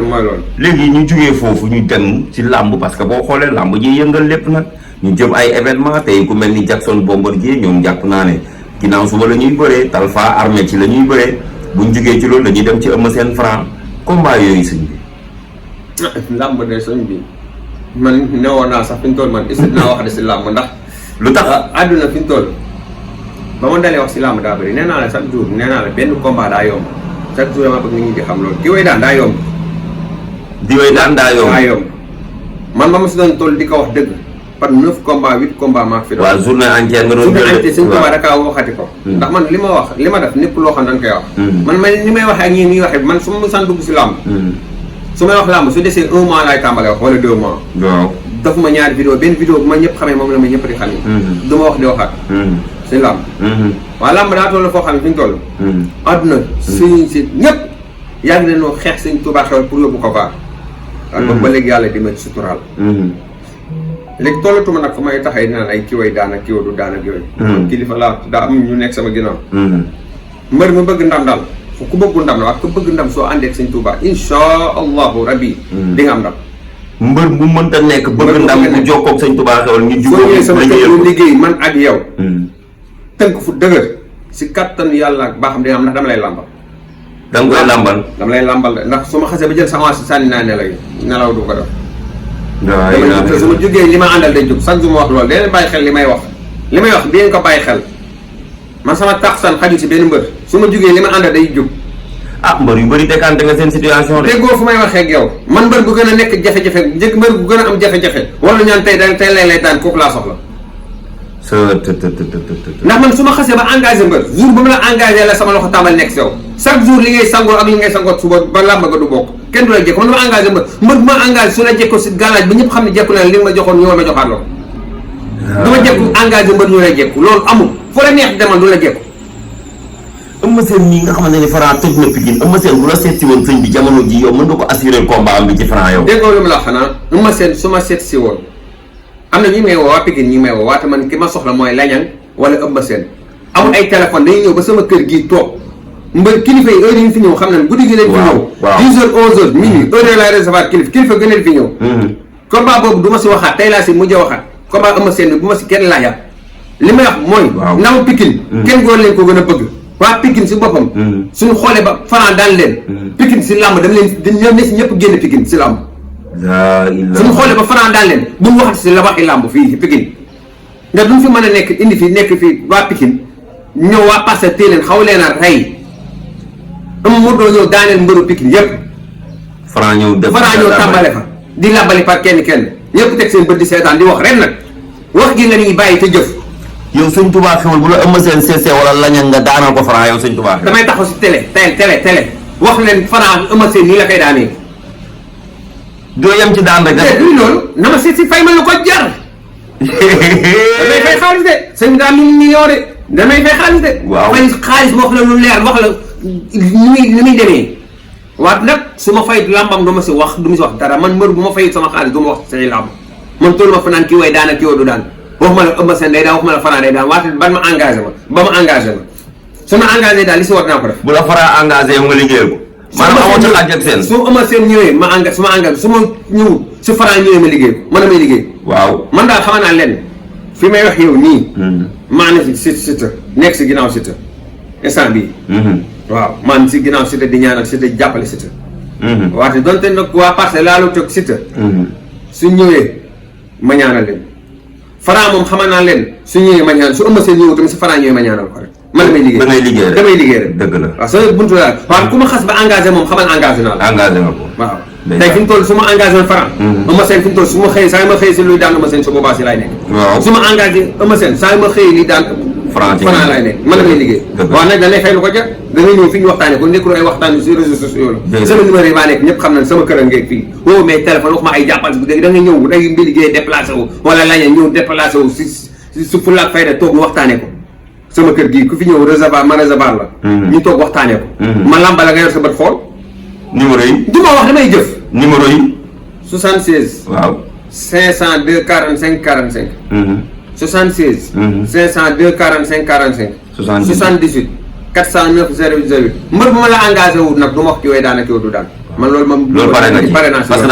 mooy loolu. léegi ñu jugee foofu ñu dem ci làmb parce que boo xoolee làmb ji yëngal lépp nag ñu jëm ay événement tey ku mel ni Jackson Bombardier ñoom jàpp naa ne ginnaaw suba la ñuy bëree Talfa Armée ci la ñuy bëree buñ jugee ci loolu dañuy dem ci Eumeu Sène Franc combat yooyu sëñ bi. làmb de sëñ bi man newoon naa sax fi ñu toll man est-ce que dinaa wax de si làmb ndax. lu tax àdduna fi ñu toll ba ma dalee wax si làmb daa bëri nee naa la chaque jour nee naa la benn combat daa yomb chaque jour dama bëgg nit ñi di xam loolu ki way daan daa yomb. di way daan daa yomb man ba ma si doon toll di ko wax dëgg par 9 combats 8 combats maa fi doon. waaw journée entière nga doon journée entière suñu combat da kaa waxati ko. ndax man li ma wax li ma def népp loo xam dañ koy wax. man ni may waxee ak ñi ñuy waxee man su ma mësaan dugg si làmb. su may wax làmb su desee 1 mois laay tàmbalee wax wala 2 mois. waaw dafuma ñaari vidéo benn vidéo bu ma ñëpp xamee moom la ma ñëpp di xam. du ma wax di waxaat. si làmb. waaw làmb daa toll foo xam ne fi ñu toll. àdduna suñu si ñëpp yàgg nañoo xeex Sëñ Tuubaa xewal pour yóbbu ko vaar. waaw ba léegi yàlla di ma suturaal. léegi tollatuma nag fu may taxay naan ay kiway daan ak kiwa du daan ak yooyu. kilifa laa daa am ñu nekk sama ginnaaw. mbër mu bëgg ndam daal ku bëggu ndam la wax ku bëgg ndam soo àndee ak Sëñ Tuubaa insha allahu rabbi di nga am ndam. mbër bu mënta nekk bëgg ndam bu jokkoo ak Sëñ Tuubaa xewal ñu jugoo sama liggéey man ak yow. tënk fu dëgër si kattan yàlla ak baaxam dina am ndax dama lay làmbal. da nga koy làmbal. dama lay làmbal de ndax su ma xasee ba jël sama si sànni naa nelaw du ko def. waaw su ma jógee li ma àndal day jóg chaque jour ma wax loolu dee bàyyi xel li may wax di ngeen ko bàyyi xel man sama taxsan xaju si benn mbër su ma jógee li ma àndal day jóg. mbër yu bëri décanté nga seen situation rek. déggoo fu may waxee ak yow man mbër bu gën a nekk jafe-jafe njëkk mbër bu gën a am jafe-jafe wala ñaan tey lay daan kooku laa soxla. ndax man su ma xasee ba engagé mbër jour ba mu la engagé la sama loxo tàmbali nekk si yow chaque jour li ngay sangoo ak li ngay sangoot suba ba làmb ga du bokk kenn du la jekko man dama engagé mbër bu ma engagé su la jekko si galaaj ba ñëpp xam ne jekku na li nga ma joxoon ñëwal ma joxaat la ko du ma jekku engagé mbër ñu lay jekku loolu amul fu la neex demal du la jekku. Eumeu Sène nii nga xamante ne Franc toj na Pikine Eumeu Sène bu la seet si woon sëñ bi jamono ji yow mën nga ko assuré combat am bi ci Franc yow. déggoo lu mu la xanaa Eumeu Sène su ma seet si woon am na ñi may woo waa Pikine ñi may woo waate man ki ma soxla mooy Lañang wala Eumeu Sène amul ay téléphone dañuy ñëw ba sama kër gii toog mbër kilifa yi heure yi ñu fi ñëw xam nañ guddi gi lañ fi ñëw 10h 11h minuit heure laay recevoir kilifa gënal fi ñëw combat boobu du ma si waxaat tey laa si mujj waxaat combat Eumeu Sène bi bu ma si kenn laa yàpp li may wax mooy ndaw Pikine kenn góor leen ko gën a bëgg waa Pikine si boppam suñu xoolee ba Franc daan leen Pikine si làmb dama leen ñoom ne si ñëpp génn Pikine si làmb suñu xoolee ba Franc daan leen bu mu waxati si la waxi làmb fii Pikine nga duñ fi mën a nekk indi fi nekk fii waa Pikine ñëw waa Parcelles tée leen xaw leen a rey am mu doo ñëw daaneel mbëru Pikine yëpp Franc ñëw tàmbale fa di làbbali par kenn ñëpp teg seen bët di seetaan di wax ren nag wax gi nga ñuy bàyyi te jëf yow Sëñ Tuubaa xewal bu la Eumeu Sène seesee wala Lañang nga daanal ko Franc yow Sëñ Tuubaa xewal damay taxaw si télé wax leen Franc Eumeu Sène nii la koy daanee doo yem ci daan rek luy loolu na ma seet si fay ma lu ko jar damay fay xaalis de sëñ bi daal million de damay fay xaalis de fay xaalis ma wax la lu leer wax la ni muy demee waat nag su ma fay làmbam du ma si wax dara man mbër bu ma fay sama xaalis du ma wax say làmb man toolu ma fa naan kii way daan ak kii du daan waxuma la Eumeu Sène day daan waxuma la Franc day daan waate ban ma engagé ba ma engagé ma su ma engagé daal li si war naa ko def bu la Franc engagé yow nga liggéeyal ko maanaam amoo ci xaaj ak seen su Eumeu Sène ñëwee ma engagé su ma engagé su ma ñëwul su Franc ñëwee ma liggéey ko man damay liggéey waaw man daal xamaa naa lenn fi may wax yow nii maa ne si Siteu nekk si ginnaaw Siteu instant bii waaw man si ginnaaw Siteu di ñaanal Siteu jàppale Siteu waate donte nag waa Parcelles laa lu toog Siteu su ñëwee ma ñaanal leen Franc moom xamaa naa leen su ñëwee ma ñaanal su Eumeu Sène ñëwee tamit si Franc ñëwee ma ñaanal ko rek man damay liggéey damay liggéey rek dëgg la waaw sama buntu la waaw ku ma xas ba engagé moom xamal engagé naa la engagé nga ko waaw tey fi mu toll su ma engagé woon Franc Eumeu Sène fi mu toll su ma xëyee saa yu ma xëyee si luy daan Eumeu Sène su boobaa si laay nekk su ma engagé Eumeu Sène saa yu ma xëyee li daan Franc laay nekk man damay liggéey waaw nag da lay fay lu ko jar da ngay ñëw fi ñu waxtaane ko nekkul ay waxtaan si réseaux sociaux la sama numéro yi maa nekk ñëpp xam nañ sama kër a ngeeg fii woo mais téléphone wax ma ay jàppal si da nga ñëw day mbi liggéey déplacé wu wala lañe ñëw déplacé wu si su fulaak fayda toog ñu waxtaane ko sama kër gii ku fi ñëw réservoir ma réservoir la ñu toog waxtaane ko ma lamba la nga yor sa bët xool numéro yi du ma wax damay jëf numéro yi 76 waaw 502 45 45 76 502 45 45 78 409 008 mbër bu ma la engagé wut nag du ma wax ki way daan ak yow du daan man loolu moom loolu pare na ci naa parce que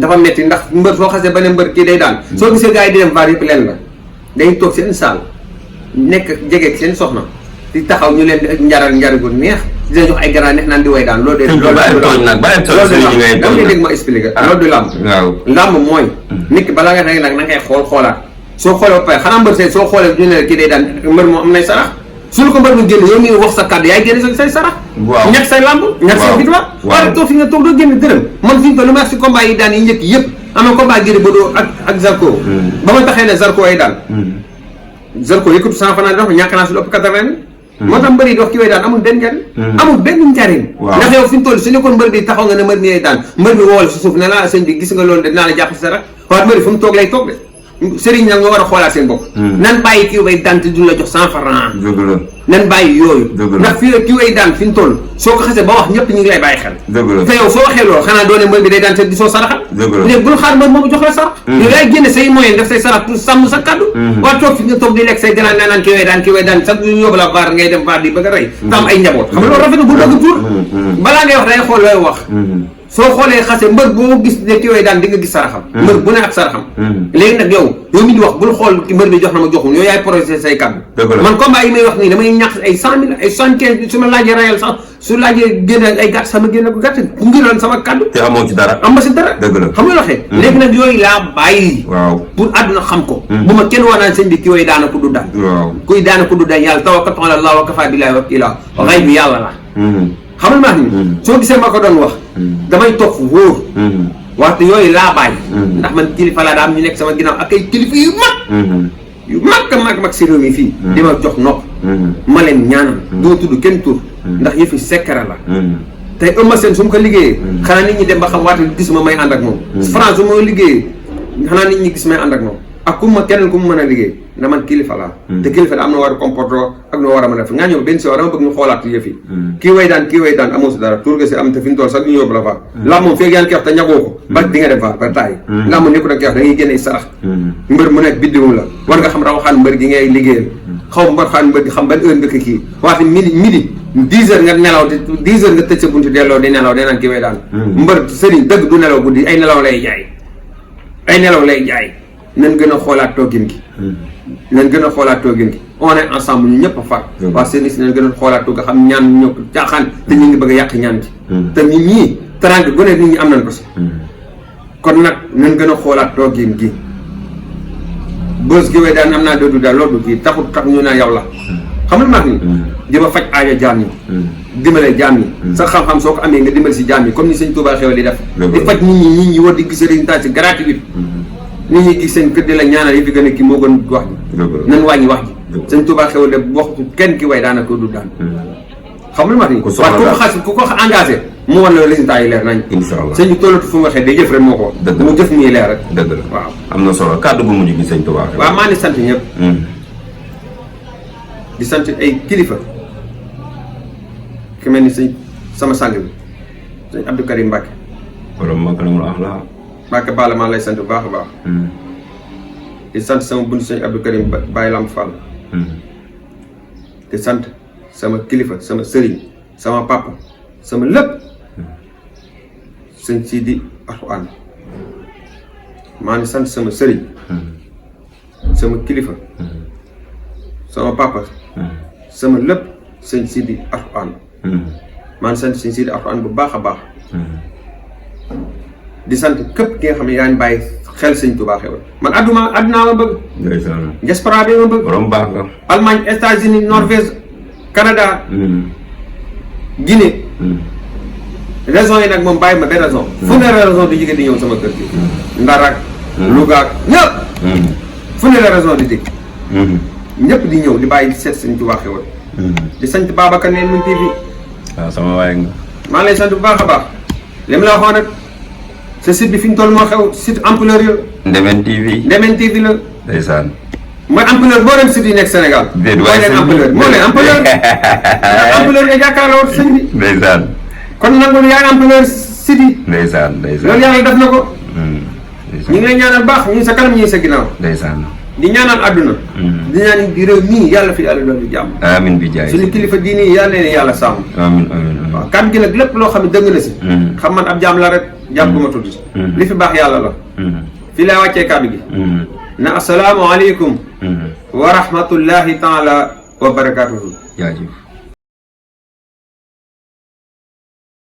dafa metti ndax mbër soo xasee ba ne mbër kii day daan soo gisee gars yi di dem vaar yëpp leen la day toog seen saal nekk jegeeg seen soxna di taxaw ñu leen di njar gu neex dina jox ay gannaaw neex naan di way daan loolu de loolu dégg ma expliqué loolu du làmb làmb mooy nit ki balaa nga xëy nag na ngay xoolaat soo xoolee ba pare xanaa mbër see soo xoolee ñu ne kii day daan mbër moom am nay sarax suñu ko mbër mu génn yow ngi wax sa kàddu yaay génne say sarax ñàkk say làmb ñàkk say victoire waaye toog fi nga toog doo génn dërëm man fi ñu ko lu ma wax si combat yi daan yi njëkk yëpp am na combat Gris Bordeaux ak Zarko ba ma taxee ne Zarko ay daan Zarko yëkkatu 100 francs dafa ñàkk naa si lu ëpp 80 moo tax mbër yi di wax ki way daan amul benn njariñ amul benn njariñ ndax yow fi ñu toll su nekkoon mbër bi taxaw nga ne mbër mi ay daan mbër bi woowal si suuf ne la sëñ bi gis nga loolu de dinaa la jàpp si dara waaye mbër bi fu mu toog lay toog de sëriñ nag nga war a xoolaat seen bopp nan bàyyi kii way daan te duñ la jox 100 francs nan bàyyi yooyu ndax fii kii way daan fi ñu toll soo ko xasee ba wax ñëpp ñu ngi lay bàyyi xel te yow soo waxee loolu xanaa doone mbër bi day daan te di soo saraxal léegi bul xaar mbër moomu jox la sarax yow yaay génne say moyen def say sarax pour sàmm sa kaddu waa toog fi nga toog di lekk say gannaaw naa naan kii way daan sax ñu yóbbu la vaar ngay dem vaar di bëgg a rey tam ay njaboot xam nga loolu rafet na bu dëgg tur balaa ngay wax day xool looy wax soo xoolee xase mbër boo gis ne kii way daan di nga gis saraxam mbër bu ne ak saraxam léegi nag yow mi di wax bul xool mbër bi jox na ma joxul yow yaay projet say kaddu man combat yi may wax nii damay ñàkk ay 100 000 ay 75 su ma laajee rayal sax su laajee génne ay gàtt sama génne ko gàtt bu ngiroon sama kaddu te amoo ci dara am ma si dara dëgg la xam nga waxee léegi nag yooyu laa bàyyi pour àdduna xam ko bu ma kenn wanaan sëñ bi kii way daana ko du daan kuy daana ko du daan yàlla tawakkatu ala Allah wa kafa billahi wakila xay bi yàlla la xam nga maa ni soo gisee ma ko doon wax damay toog fu wóor waxte yooyu laa bàyyi ndax man kilifa laa daa am ñu nekk sama ginnaaw ak ay kilifa yu mag si réew mi fii di ma jox nopp ma leen ñaanal doo tudd kenn tur ndax yëfi sekkara la tey Eumeu Sène su ma ko liggéeyee xanaa nit ñi dem ba xam waate gis ma may ànd ak moom France su ma liggéeyee xanaa nit ñi gis may ànd ak moom ak ku ma keneen ku mu mën a liggéey na man kilifa laa te kilifa da am na war a comporter ak noo war a mën a def ngaa ñëw benn si dama bëgg ñu xoolaat yëf yi kii way daan amoo si dara tur nga si am te fi ñu toll sax ñu yóbbu la fa laa moom feeg yaa ngi koy wax te ñagoo ko ba di nga dem fa ba taay laa moom nekku da koy wax da ngay génne sarax mbër mu nekk biddiwu la war nga xam rawaxaan mbër gi ngay liggéeyal xaw ma xaan mbër gi xam ban heure nga ko kii waate midi 10 heures nga nelaw te 10 heures nga tëj sa buntu delloo di nelaw di naan kii way daan mbër sëriñ dëgg du nelaw guddi ay nelaw lay jaay nan gën a xoolaat toogin gi on est ensemble ñu ñëpp a far waa seen si nañ gën a xoolaat toog nga xam ñaan ñoo ko caaxaan te ñu ngi bëgg a yàq ñaan ci te nit ñi teraanga gu ne nit ñi am nañ ko si kon nag nan gën a xoolaat toogin gi bës gi way daan am naa doodu daal loolu kii tax ñu naa yow la xam nga maa ni di ma faj aajo jaam ñi dimbale jaam ñi sa xam-xam soo ko amee nga dimbale si jaam ñi comme ni sëñ Touba xewal di def di faj nit ñi war di gis résultat si gratuit nit ñi gis seen kër di la ñaanal yi fi gën a kii moo gën wax ji nan wàññi wax ji sëñ Touba xewal de waxtu kenn ki way daanaka du daan xam nga ma ni waaye ku ko engagé mu war na résultat yi leer nañ inshallah sëñ bi tollatu fu mu waxee day jëf rek moo ko mu jëf muy leer rek dëgg la waaw am na solo kàddu bu mujj gi sëñ Touba waaw maa ngi sant ñëpp di sant ay kilifa ki mel ni sëñ sama sang bi sëñ Abdou Karim Mbacke borom Makarimul Axlaaq Mbacke Balla maa lay sant bu baax a baax di sant sama bunt sëñ Abdou Karim Baye Lam Fall di sant sama kilifa sama sëriñ sama papa sama lépp sëñ Sidi Alxuraan maa ngi sant sama sëriñ sama kilifa sama papa sama lépp sëñ Sidi Alxuraan maa ngi sant sëñ Sidi Alxuraan bu baax a baax di sant képp ki nga xam ne yaa ngi bàyyi xel sëñ Touba xewal man addunaa ma bëgg diaspora bi ma bëgg borom baax nga Allemagne États-Unis Norvège Canada Guinée raison yi nag moom bàyyi ma benn raison fu ne la raison di jóge di ñëw sama kër gi Ndar ak Louga ak ñëpp fu ne la raison di dégg ñëpp di ñëw di bàyyi seet sëñ Touba xewal di sant Babacar Neen Mun TV waaw sama waay nga maa lay sant bu baax a baax li mu la waxoon rek sa site bi fi ñu toll moo xew site ampleur yo Ndemen TV la ndeysaan mooy ampleur boo dem site yi nekk Sénégal mooy leen ampleur ampleur nga jàkkaarloo sëñ bi ndeysaan kon nangul yaa ngi ampleur site yi ndeysaan loolu yàlla def na ko ñu ngi lay ñaanal baax ñu ngi sa kanam ñu ngi sa ginnaaw ndeysaan di ñaanal àdduna di ñaan di réew mii yàlla fi yàlla doon di jàmm amiin bi jaay suñu kilifa diini yi yàlla leen yàlla sàmm amiin amiin waaw kàddu gi nag lépp loo xam ne dëng na si xam man ab jaam la rek jàpp ma tudd li fi baax yàlla la fii laa wàccee kàddu gi na assalaamu aleykum wa rahmatullahi taala wa barakatuhu jaajëf